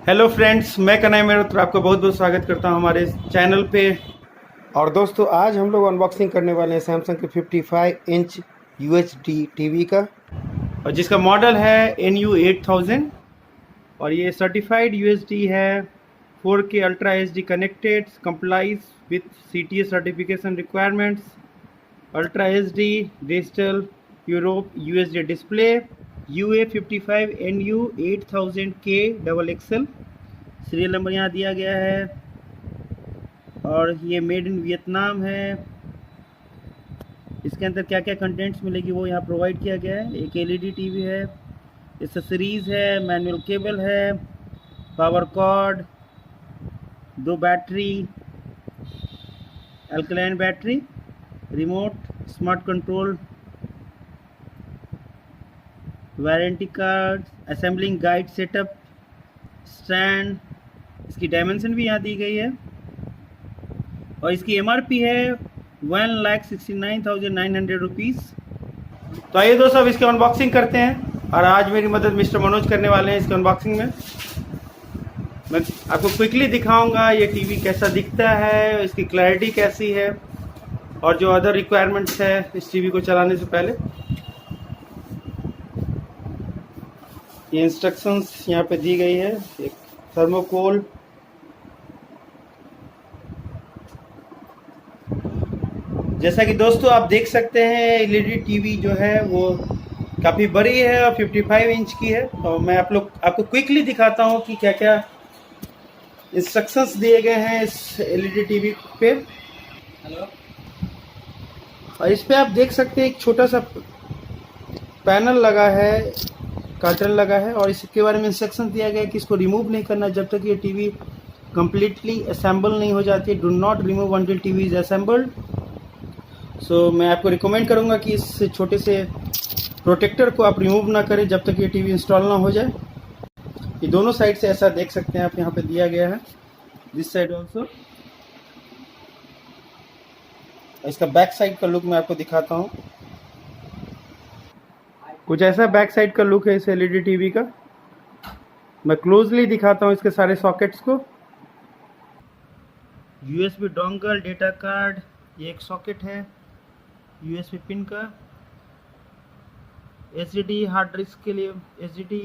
Hello friends, मैं कन्हैया मेहरोत्रा आपका बहुत बहुत स्वागत करता हूं हमारे चैनल पे। और दोस्तों आज हम लोग अनबॉक्सिंग करने वाले हैं सैमसंग के 55 इंच UHD टीवी का। और जिसका मॉडल है NU8000 और ये सर्टिफाइड UHD है। 4K ultra HD connected, complies with CTA certification requirements, ultra HD digital Europe UHD display, UA55 NU8000K XXL। Serial number यहाँ दिया गया है और ये मेड इन वियतनाम है। इसके अंदर क्या क्या कंटेंट्स मिलेगी वो यहाँ प्रोवाइड किया गया है। एक LED टीवी है, एक्सेसरीज है, मैनुअल केबल है, power cord, 2 battery, alkaline battery, remote, smart control, warranty card, assembling guide, setup, stand. इसकी डायमेंशन भी यहाँ दी गई है और इसकी MRP है 1,69,900 रुपीज़। तो आइए दोस्तों अब इसकी अनबॉक्सिंग करते हैं और आज मेरी मदद मिस्टर मनोज करने वाले हैं इसकी अनबॉक्सिंग में। मैं आपको क्विकली दिखाऊंगा ये टीवी कैसा दिखता है, इसकी क्लैरिटी कैसी है और जो अदर रिक्वायरमेंट्स है इस टीवी को चलाने से पहले। ये इंस्ट्रक्शंस यहाँ पे दी गई है। एक थर्मोकोल, जैसा कि दोस्तों आप देख सकते हैं LED टीवी जो है वो काफ़ी बड़ी है और 55 इंच की है। तो मैं आपको क्विकली दिखाता हूँ कि क्या क्या इंस्ट्रक्शंस दिए गए हैं इस LED टीवी पे। और इस पे आप देख सकते हैं एक छोटा सा पैनल लगा है, कर्टन लगा है और इसके बारे में इंस्ट्रक्शन दिया गया है कि इसको रिमूव नहीं करना जब तक ये टीवी कम्प्लीटली असेंबल नहीं हो जाती है। Do not remove until TV is assembled. So मैं आपको रिकमेंड करूंगा कि इस छोटे से प्रोटेक्टर को आप रिमूव ना करें जब तक ये टीवी इंस्टॉल ना हो जाए। ये दोनों साइड से ऐसा देख सकते हैं आप, यहाँ पे दिया गया है, दिस साइड ऑल्सो। इसका बैक साइड का लुक मैं आपको दिखाता हूँ। कुछ ऐसा बैक साइड का लुक है इस LED टीवी का। मैं क्लोजली दिखाता हूँ इसके सारे सॉकेट्स को। USB डोंगल, डेटा कार्ड, ये एक सॉकेट है USB पिन का। SSD हार्ड डिस्क के लिए SSD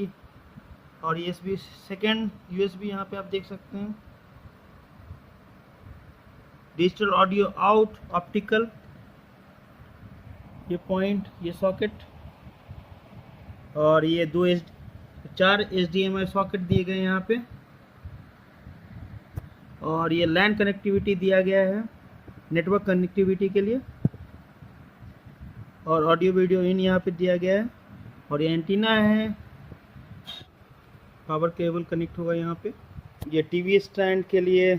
और USB सेकेंड USB यहाँ पे आप देख सकते हैं। डिजिटल ऑडियो आउट, ऑप्टिकल, ये पॉइंट, ये सॉकेट और ये 4 HDMI सॉकेट दिए गए हैं यहाँ पे। और ये लैन कनेक्टिविटी दिया गया है नेटवर्क कनेक्टिविटी के लिए और ऑडियो वीडियो इन यहाँ पे दिया गया है। और ये एंटीना है, पावर केबल कनेक्ट होगा यहाँ पे। ये टीवी स्टैंड के लिए,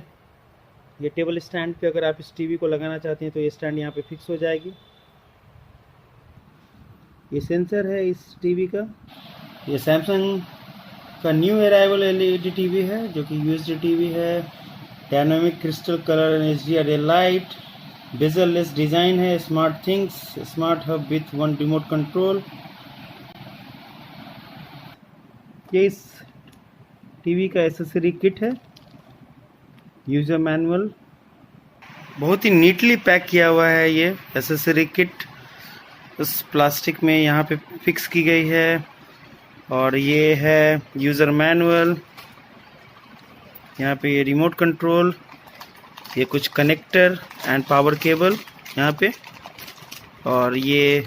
ये टेबल स्टैंड पे अगर आप इस टीवी को लगाना चाहते हैं तो ये स्टैंड यहाँ पे फिक्स हो जाएगी। ये सेंसर है इस टीवी का। ये सैमसंग का न्यू अराइवल LED टीवी है जो कि UHD टीवी है। Dynamic crystal colour and HDR light, bezel less design है, smart things, smart hub with 1 remote control. ये इस टीवी का एसेसरी किट है, यूजर मैनुअल, बहुत ही नीटली पैक किया हुआ है। ये एसेसरी किट उस प्लास्टिक में यहाँ पे फिक्स की गई है। और ये है यूज़र मैनुअल, यहाँ पे ये रिमोट कंट्रोल, ये कुछ कनेक्टर एंड पावर केबल यहाँ पे, और ये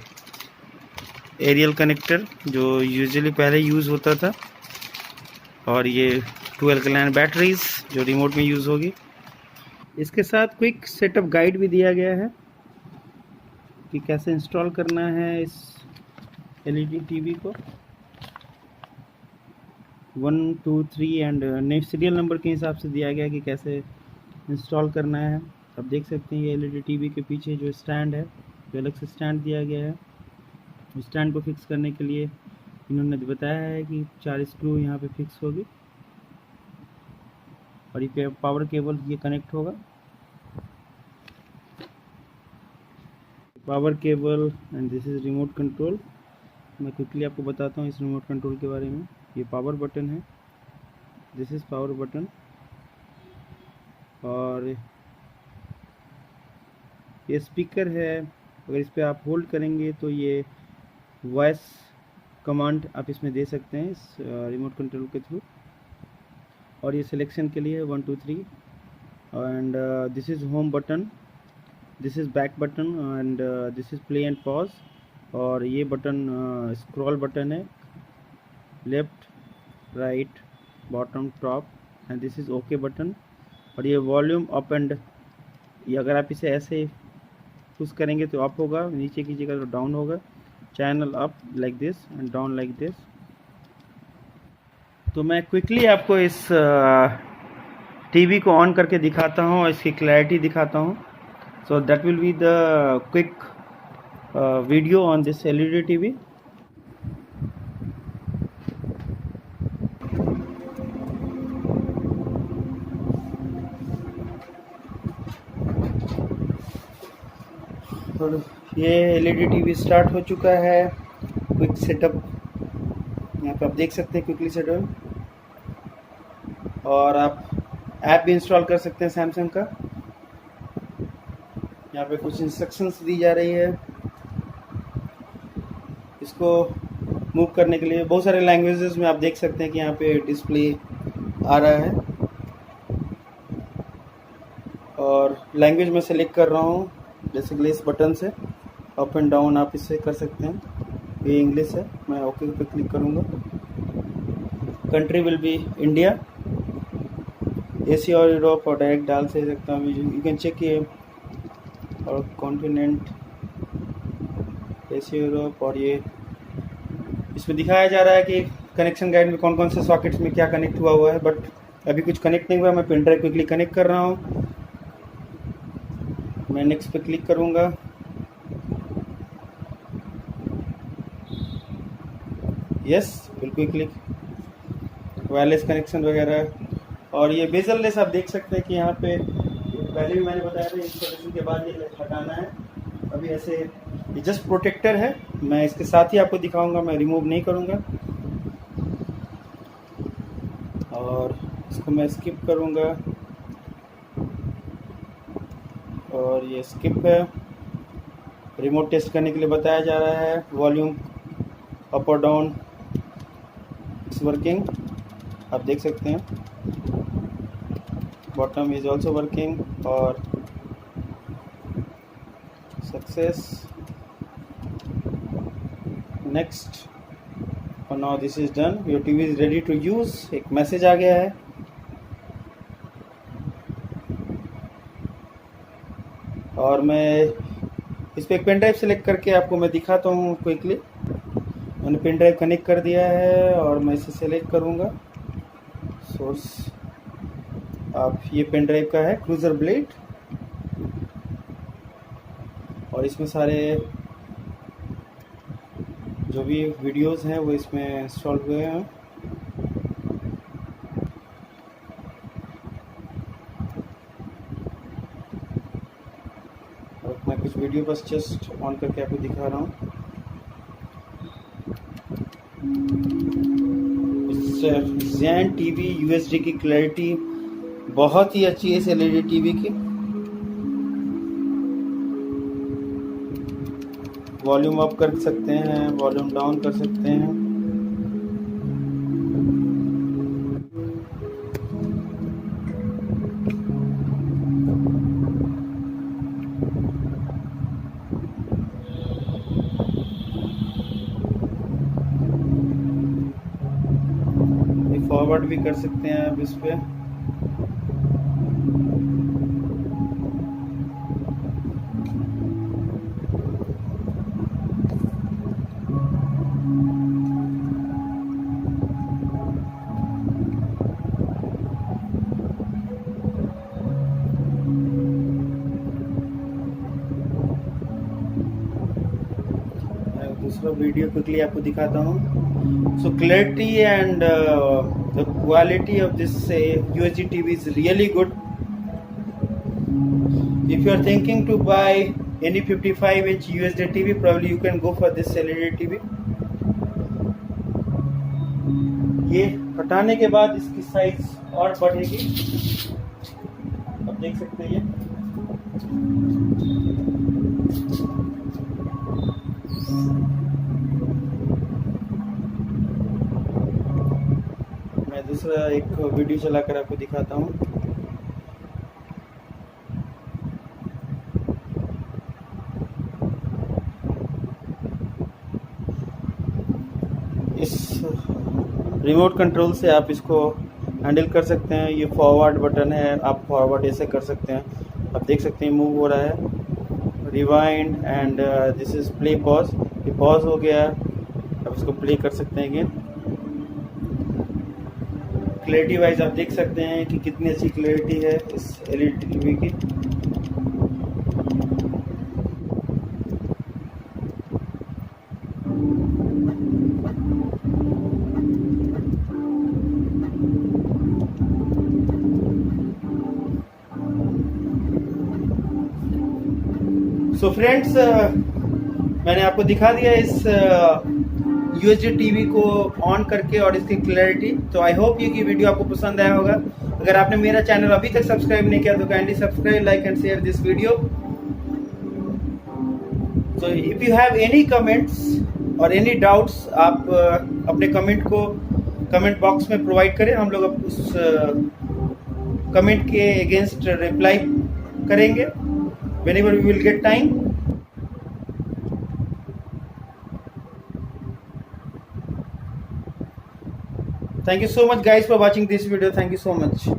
एरियल कनेक्टर जो यूजुअली पहले यूज़ होता था, और ये 2 अल्कलाइन बैटरीज जो रिमोट में यूज़ होगी। इसके साथ क्विक सेटअप गाइड भी दिया गया है कि कैसे इंस्टॉल करना है इस LED टीवी को। 1 2 3 एंड नेक्स्ट सीरियल नंबर के हिसाब से दिया गया कि कैसे इंस्टॉल करना है। आप देख सकते हैं ये LED टीवी के पीछे जो स्टैंड है, जो अलग से स्टैंड दिया गया है, स्टैंड को फिक्स करने के लिए इन्होंने बताया है कि 4 स्क्रू यहाँ पे फिक्स होगी और ये पावर केबल ये कनेक्ट होगा। Power cable and this is remote control. मैं क्विकली आपको बताता हूँ इस रिमोट कंट्रोल के बारे में। ये पावर बटन है, दिस इज़ पावर बटन, और ये स्पीकर है। अगर इस पर आप होल्ड करेंगे तो ये वॉइस कमांड आप इसमें दे सकते हैं इस रिमोट कंट्रोल के थ्रू। और ये सिलेक्शन के लिए 1 2 3, and this is home button, this is back button, and this is play and pause. और ये बटन स्क्रॉल बटन है, left right bottom top, and this is okay button. और ये वॉल्यूम अप एंड, ये अगर आप इसे ऐसे पुश करेंगे तो अप होगा, नीचे कीजिएगा तो डाउन होगा। Channel up like this and down like this. तो मैं क्विकली आपको इस टीवी को ऑन करके दिखाता हूँ और इसकी क्लैरिटी दिखाता हूँ। So that will be the quick video on this LED TV. और ये एलईडी टीवी स्टार्ट हो चुका है। क्विक सेटअप यहाँ पे आप देख सकते हैं, क्विकली सेटअप। और आप ऐप भी इंस्टॉल कर सकते हैं सैमसंग का। यहाँ पे कुछ इंस्ट्रक्शंस दी जा रही है। इसको मूव करने के लिए बहुत सारे लैंग्वेजेस में आप देख सकते हैं कि यहाँ पे डिस्प्ले आ रहा है। और लैंग्वेज में सेलेक्ट कर रहा हूँ बेसिकली इस बटन से, अप एंड डाउन आप इससे कर सकते हैं। ये इंग्लिश है, मैं ओके पे क्लिक करूँगा। Country will be India, Asia और यूरोप, और डायरेक्ट डाल से सकता हूँ। यू कैन चेक ये, और कॉन्टिनेंट एशिया यूरोप। और ये इसमें दिखाया जा रहा है कि कनेक्शन गाइड में कौन कौन से सॉकेट्स में क्या कनेक्ट हुआ है, बट अभी कुछ कनेक्ट नहीं हुआ। मैं पेन ड्राइव क्विकली कनेक्ट कर रहा हूँ। मैं नेक्स्ट पे क्लिक करूँगा। यस, बिल्कुल क्लिक, वायरलेस कनेक्शन वगैरह। और ये बेजललेस आप देख सकते हैं कि यहाँ पे पहले भी मैंने बताया था, इंस्टॉलेशन के बाद ये हटाना है। अभी ऐसे ये जस्ट प्रोटेक्टर है, मैं इसके साथ ही आपको दिखाऊंगा, मैं रिमूव नहीं करूँगा। और इसको मैं स्किप करूँगा, और ये स्किप है। रिमोट टेस्ट करने के लिए बताया जा रहा है। वॉल्यूम अप और डाउन इट्स वर्किंग, आप देख सकते हैं। बॉटम इज ऑल्सो वर्किंग, और सक्सेस। नेक्स्ट, और now this is done, your TV is ready to use. एक मैसेज आ गया है। और मैं इस पर एक पेन ड्राइव सेलेक्ट करके आपको मैं दिखाता हूँ क्विकली। मैंने पेन ड्राइव कनेक्ट कर दिया है, और मैं इसे सेलेक्ट करूँगा। सोर्स आप ये पेन ड्राइव का है, क्रूजर ब्लेड, और इसमें सारे जो भी वीडियोस हैं वो इसमें इंस्टॉल हुए हैं। और मैं कुछ वीडियो बस जस्ट ऑन करके आपको दिखा रहा हूँ। ज़ेन टीवी यूएसडी की क्लैरिटी बहुत ही अच्छी है इस एलईडी टीवी की। वॉल्यूम अप कर सकते हैं, वॉल्यूम डाउन कर सकते हैं। ये फॉरवर्ड भी कर सकते हैं आप इस पे। दूसरा वीडियो क्विकली आपको दिखाता हूँ। So clarity and the quality of this UHD TV is really good. If you are thinking to buy any 55-inch UHD TV, probably you can go for this LED TV. ये हटाने के बाद इसकी size और बढ़ेगी। आप देख सकते हैं ये मैं दूसरा एक वीडियो चलाकर आपको दिखाता हूँ। इस रिमोट कंट्रोल से आप इसको हैंडल कर सकते हैं। ये फॉरवर्ड बटन है, आप फॉरवर्ड ऐसे कर सकते हैं। आप देख सकते हैं मूव हो रहा है। Rewind and this is play pause. ये पॉज हो गया, आप इसको प्ले कर सकते हैं अगेन। क्लैरिटी वाइज आप देख सकते हैं कि कितनी अच्छी क्लैरिटी है इस एलईडी टीवी की। सो फ्रेंड्स, मैंने आपको दिखा दिया इस यूएचडी टीवी को ऑन करके और इसकी क्लैरिटी। तो आई होप ये कि वीडियो आपको पसंद आया होगा। अगर आपने मेरा चैनल अभी तक सब्सक्राइब नहीं किया तो kindly subscribe, like and share this video. तो if you have any comments और एनी डाउट्स, आप अपने कमेंट को कमेंट बॉक्स में प्रोवाइड करें। हम लोग उस कमेंट के अगेंस्ट रिप्लाई करेंगे whenever we will get time. Thank you so much guys for watching this video. Thank you so much.